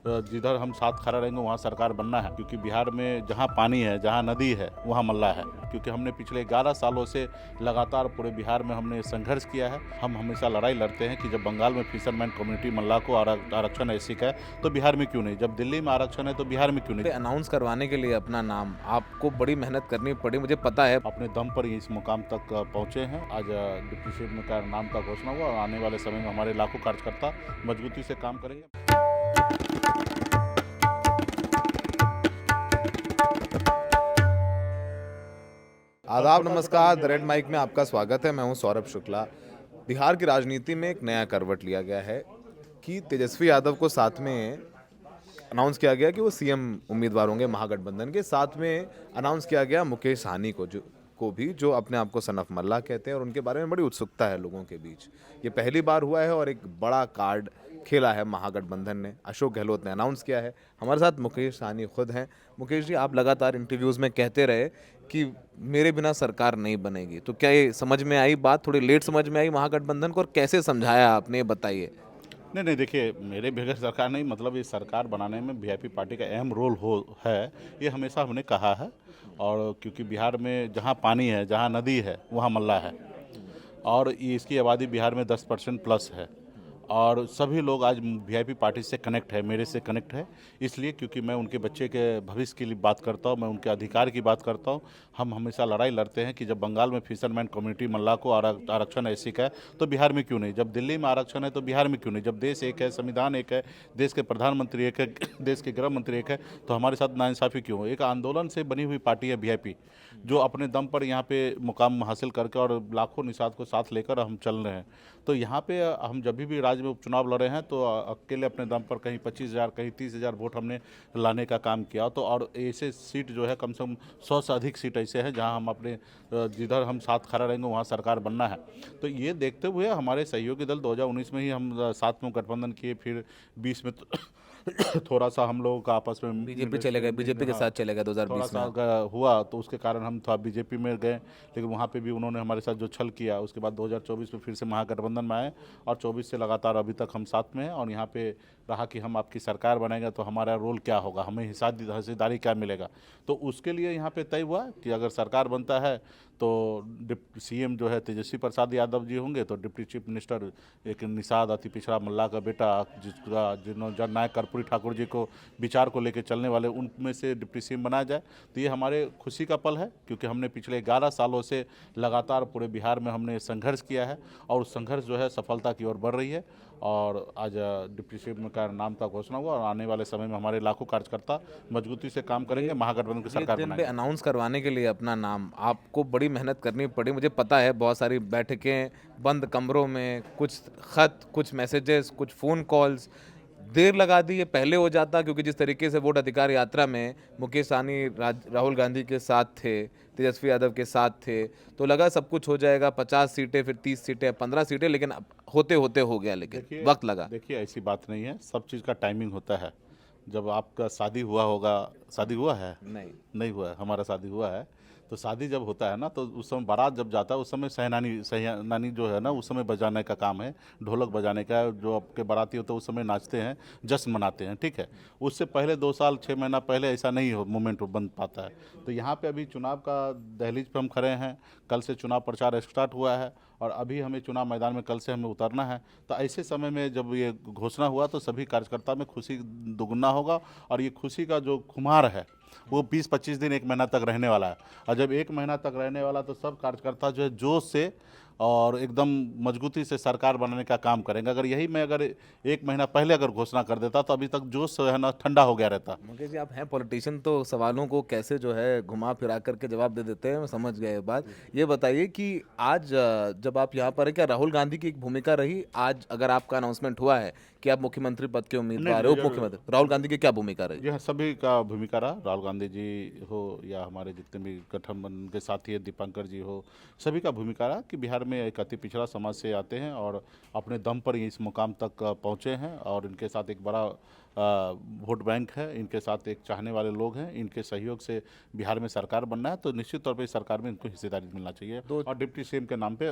जिधर हम साथ खड़ा रहेंगे वहाँ सरकार बनना है, क्योंकि बिहार में जहाँ पानी है, जहाँ नदी है, वहाँ मल्ला है। क्योंकि हमने पिछले 11 सालों से लगातार पूरे बिहार में हमने संघर्ष किया है। हम हमेशा लड़ाई लड़ते हैं कि जब बंगाल में फिशरमैन कम्युनिटी मल्ला को आरक्षण ऐसी का है तो बिहार में क्यों नहीं, जब दिल्ली में आरक्षण है तो बिहार में क्यों नहीं। अनाउंस करवाने के लिए अपना नाम आपको बड़ी मेहनत करनी पड़ी, मुझे पता है। अपने दम पर ही इस मुकाम तक पहुंचे हैं। आज डिप्टी सीएम का नाम का घोषणा हुआ और आने वाले समय में हमारे लाखों कार्यकर्ता मजबूती से काम करेंगे। आदाब, नमस्कार। द रेड माइक में आपका स्वागत है। मैं हूं सौरभ शुक्ला। बिहार की राजनीति में एक नया करवट लिया गया है कि तेजस्वी यादव को साथ में अनाउंस किया गया कि वो सीएम उम्मीदवार होंगे महागठबंधन के। साथ में अनाउंस किया गया मुकेश सहनी जो अपने आप को सन ऑफ मल्ला कहते हैं और उनके बारे में बड़ी उत्सुकता है लोगों के बीच। ये पहली बार हुआ है और एक बड़ा कार्ड खेला है महागठबंधन ने। अशोक गहलोत ने अनाउंस किया है। हमारे साथ मुकेश सहनी खुद हैं। मुकेश जी, आप लगातार इंटरव्यूज़ में कहते रहे कि मेरे बिना सरकार नहीं बनेगी, तो क्या ये समझ में आई बात? थोड़ी लेट समझ में आई महागठबंधन को, और कैसे समझाया आपने, ये बताइए। नहीं, देखिए, मेरे बगैर सरकार नहीं, मतलब ये सरकार बनाने में वीआईपी पार्टी का अहम रोल है, ये हमेशा हमने कहा है। और क्योंकि बिहार में जहाँ पानी है, जहाँ नदी है, वहाँ मल्ला है। और इसकी आबादी बिहार में 10% प्लस है। और सभी लोग आज वीआईपी पार्टी से कनेक्ट है, मेरे से कनेक्ट है, इसलिए क्योंकि मैं उनके बच्चे के भविष्य के लिए बात करता हूँ, मैं उनके अधिकार की बात करता हूँ। हम हमेशा लड़ाई लड़ते हैं कि जब बंगाल में फिशरमैन कम्युनिटी मल्ला को आरक्षण ऐसी का है तो बिहार में क्यों नहीं, जब दिल्ली में आरक्षण है तो बिहार में क्यों नहीं, जब देश एक है, संविधान एक है, देश के प्रधानमंत्री एक है, देश के गृह मंत्री एक है, तो हमारे साथ नाइंसाफ़ी क्यों हो। एक आंदोलन से बनी हुई पार्टी है वीआईपी, जो अपने दम पर यहाँ पे मुकाम हासिल करके और लाखों निषाद को साथ लेकर हम चल रहे हैं। तो यहाँ पे हम जब भी राज्य में उपचुनाव लड़े हैं तो अकेले अपने दम पर कहीं 25,000 कहीं 30,000 वोट हमने लाने का काम किया। तो और ऐसे सीट जो है कम से कम 100 से अधिक सीट ऐसे हैं जहाँ हम अपने जिधर हम साथ खड़ा रहेंगे वहाँ सरकार बनना है। तो ये देखते हुए हमारे सहयोगी दल 2019 में ही हम साथ में गठबंधन किए, फिर 20 में थोड़ा सा हम लोगों का आपस में बीजेपी चले गए, बीजेपी के साथ चले गए थोड़ा 2020 में। सा हुआ, तो उसके कारण हम थोड़ा बीजेपी में गए, लेकिन वहाँ पे भी उन्होंने हमारे साथ जो छल किया। उसके बाद 2024 में फिर से महागठबंधन में आए और 24 से लगातार अभी तक हम साथ में हैं। और यहाँ पे रहा कि हम आपकी सरकार बनेंगे तो हमारा रोल क्या होगा, हमें हिस्सेदारी क्या मिलेगा। तो उसके लिए यहाँ पे तय हुआ कि अगर सरकार बनता है तो सीएम जो है तेजस्वी प्रसाद यादव जी होंगे, तो डिप्टी चीफ मिनिस्टर एक निषाद अति पिछड़ा मल्ला का बेटा, जिन्होंने जननायक कर्पूरी ठाकुर जी को विचार को लेकर चलने वाले, उनमें से डिप्टी सीएम बनाया जाए। तो ये हमारे खुशी का पल है, क्योंकि हमने पिछले 11 सालों से लगातार पूरे बिहार में हमने संघर्ष किया है और उस संघर्ष जो है सफलता की ओर बढ़ रही है। और आज डिप्टी सीएम का नाम का घोषणा हुआ और आने वाले समय में हमारे लाखों कार्यकर्ता मजबूती से काम करेंगे, महागठबंधन की सरकार दिन पे बनाएंगे। अनाउंस करवाने के लिए अपना नाम आपको बड़ी मेहनत करनी पड़ी, मुझे पता है। बहुत सारी बैठकें बंद कमरों में, कुछ खत, कुछ मैसेजेस, कुछ फ़ोन कॉल्स, देर लगा दी। ये पहले हो जाता, क्योंकि जिस तरीके से वोट अधिकार यात्रा में मुकेश सहनी राहुल गांधी के साथ थे, तेजस्वी यादव के साथ थे, तो लगा सब कुछ हो जाएगा। 50 सीटें, फिर 30 सीटें, 15 सीटें, लेकिन अब होते होते हो गया, लेकिन वक्त लगा। देखिए, ऐसी बात नहीं है, सब चीज़ का टाइमिंग होता है। जब आपका शादी हुआ होगा, शादी हुआ है? नहीं हुआ है, हमारा शादी हुआ है। तो शादी जब होता है ना, तो उस समय बारात जब जाता है, उस समय सहनानी जो है ना, उस समय बजाने का काम है, ढोलक बजाने का। जो आपके बाराती होते हैं उस समय नाचते हैं, जश्न मनाते हैं, ठीक है। उससे पहले 2 साल 6 महीना पहले ऐसा नहीं हो मोमेंट बन पाता है। तो यहाँ पे अभी चुनाव का दहलीज पे हम खड़े हैं। कल से चुनाव प्रचार स्टार्ट हुआ है और अभी हमें चुनाव मैदान में कल से हमें उतरना है। तो ऐसे समय में जब ये घोषणा हुआ तो सभी कार्यकर्ता में खुशी दोगुना होगा। और ये खुशी का जो खुमार है वो 20-25 दिन, 1 महीना तक रहने वाला है। और जब 1 महीना तक रहने वाला तो सब कार्यकर्ता जो है जोश से और एकदम मजबूती से सरकार बनाने का काम करेंगे। अगर यही मैं अगर 1 महीना पहले अगर घोषणा कर देता तो अभी तक जोश है ना ठंडा हो गया रहता। मुकेश जी, आप हैं पॉलिटिशियन, तो सवालों को कैसे जो है घुमा फिरा करके जवाब दे देते हैं, मैं समझ गया ये बात। ये बताइए कि आज जब आप यहाँ पर हैं, क्या राहुल गांधी की एक भूमिका रही? आज अगर आपका अनाउंसमेंट हुआ है कि आप मुख्यमंत्री पद के उम्मीदवार नहीं, हैं, उप मुख्यमंत्री, राहुल गांधी की क्या भूमिका रही? यह सभी का भूमिका रहा। राहुल गांधी जी हो या हमारे जितने भी गठबंधन के साथी है, दीपांकर जी हो, सभी का भूमिका रहा कि बिहार में एक अति पिछड़ा समाज से आते हैं और अपने दम पर ही इस मुकाम तक पहुँचे हैं। और इनके साथ एक बड़ा वोट बैंक है, इनके साथ एक चाहने वाले लोग हैं, इनके सहयोग से बिहार में सरकार बनना है, तो निश्चित तौर पे इस सरकार में इनको हिस्सेदारी मिलना चाहिए और डिप्टी सीएम के नाम पे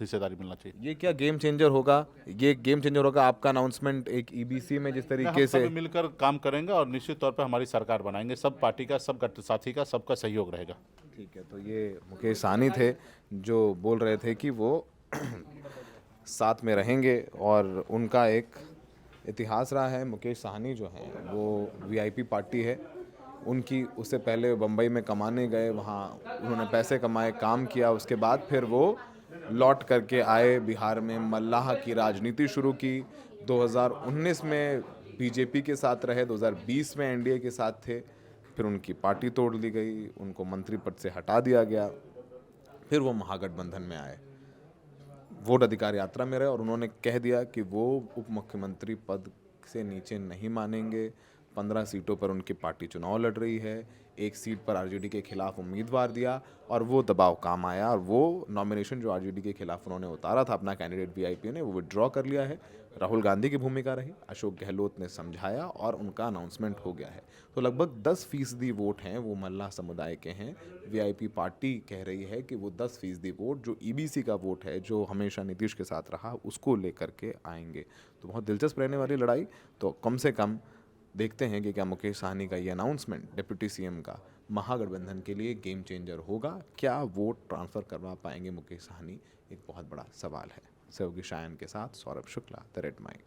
हिस्सेदारी मिलना चाहिए। ये क्या गेम चेंजर होगा? ये गेम चेंजर होगा आपका अनाउंसमेंट एक ईबीसी में जिस तरीके हम से? सभी मिलकर काम करेंगे और निश्चित तौर पे हमारी सरकार बनाएंगे, सब पार्टी का, सब साथी का, सबका सहयोग रहेगा। ठीक है, तो ये मुकेश सहनी थे जो बोल रहे थे कि वो साथ में रहेंगे और उनका एक इतिहास रहा है। मुकेश सहनी जो हैं वो वीआईपी पार्टी है उनकी। उससे पहले बम्बई में कमाने गए, वहाँ उन्होंने पैसे कमाए, काम किया, उसके बाद फिर वो लौट करके आए बिहार में, मल्लाह की राजनीति शुरू की। 2019 में बीजेपी के साथ रहे, 2020 में एनडीए के साथ थे, फिर उनकी पार्टी तोड़ ली गई, उनको मंत्री पद से हटा दिया गया, फिर वो महागठबंधन में आए, वोट अधिकार यात्रा में रहे और उन्होंने कह दिया कि वो उप मुख्यमंत्री पद से नीचे नहीं मानेंगे। 15 सीटों पर उनकी पार्टी चुनाव लड़ रही है, एक सीट पर आरजेडी के खिलाफ उम्मीदवार दिया और वो दबाव काम आया और वो नॉमिनेशन जो आरजेडी के खिलाफ उन्होंने उतारा था अपना कैंडिडेट वीआईपी ने, वो विड्रॉ कर लिया है। राहुल गांधी की भूमिका रही, अशोक गहलोत ने समझाया और उनका अनाउंसमेंट हो गया है। तो लगभग 10% वोट हैं वो मल्लाह समुदाय के हैं। वीआईपी पार्टी कह रही है कि वो 10% वोट जो ईबीसी का वोट है, जो हमेशा नीतीश के साथ रहा, उसको लेकर के आएंगे। तो बहुत दिलचस्प रहने वाली लड़ाई। तो कम से कम देखते हैं कि क्या मुकेश सहनी का ये अनाउंसमेंट डिप्टी सीएम का महागठबंधन के लिए गेम चेंजर होगा? क्या वोट ट्रांसफ़र करवा पाएंगे मुकेश सहनी? एक बहुत बड़ा सवाल है। सहयोगी शायन के साथ Saurabh Shukla, the red mic.